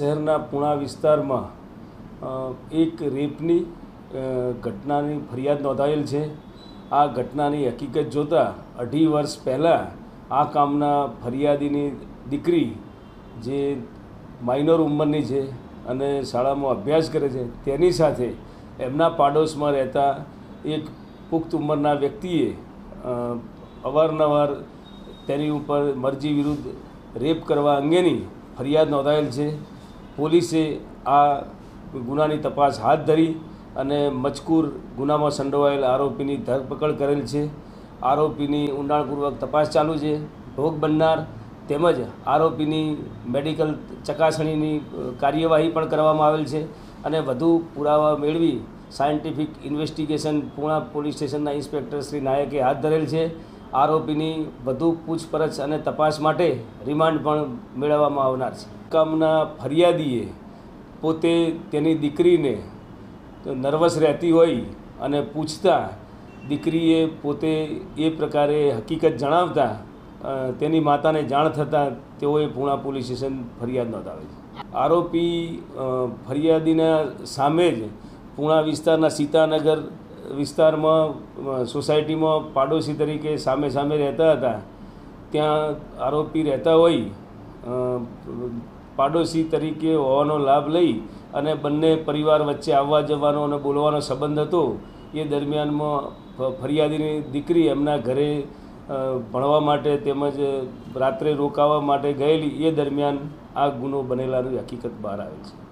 શહેરના પૂણા વિસ્તારમાં એક રેપની ઘટનાની ફરિયાદ નોંધાયેલ છે। આ ઘટનાની હકીકત જોતાં 2.5 વર્ષ પહેલાં આ કામના ફરિયાદીની દીકરી જે માઇનોર ઉંમરની છે અને શાળામાં અભ્યાસ કરે છે તેની સાથે એમના પાડોશમાં રહેતા એક પુખ્ત ઉંમરના વ્યક્તિએ અવારનવાર તેની ઉપર મરજી વિરુદ્ધ રેપ કરવા અંગેની ફરિયાદ નોંધાયેલ છે। પોલીસે આ ગુનાની તપાસ હાથ ધરી અને મજકૂર ગુનામાં સંડોવાયેલ આરોપીની ધરપકડ કરેલ છે। આરોપીની ઊંડાણપૂર્વક તપાસ ચાલુ છે। ભોગ બનનાર તેમજ આરોપીની મેડિકલ ચકાસણીની કાર્યવાહી પણ કરવામાં આવેલ છે અને વધુ પુરાવા મેળવી સાયન્ટિફિક ઇન્વેસ્ટિગેશન પૂણા પોલીસ સ્ટેશનના ઇન્સ્પેક્ટર શ્રી નાયકે હાથ ધરેલ છે। આરોપીની વધુ પૂછપરછ અને તપાસ માટે રિમાન્ડ પણ મેળવવામાં આવનાર છે। કામના ફરિયાદીએ પોતે તેની દીકરીને નર્વસ રહેતી હોય અને પૂછતા દીકરીએ પોતે એ પ્રકારે હકીકત જણાવતા તેની માતાને જાણ થતાં તેઓએ પૂણા પોલીસ સ્ટેશન ફરિયાદ નોંધાવી છે। આરોપી ફરિયાદીના સામે જ પૂણા વિસ્તારના સીતાનગર વિસ્તારમાં સોસાયટીમાં પાડોશી તરીકે સામે સામે રહેતા હતા। ત્યાં આરોપી રહેતા હોય પાડોશી તરીકે હોવાનો લાભ લઈ અને બંને પરિવાર વચ્ચે આવવા જવાનો અને બોલવાનો સંબંધ હતો। એ દરમિયાનમાં ફરિયાદીની દીકરી એમના ઘરે ભણવા માટે તેમજ રાત્રે રોકાવા માટે ગયેલી, એ દરમિયાન આ ગુનો બનેલાની હકીકત બહાર આવે છે।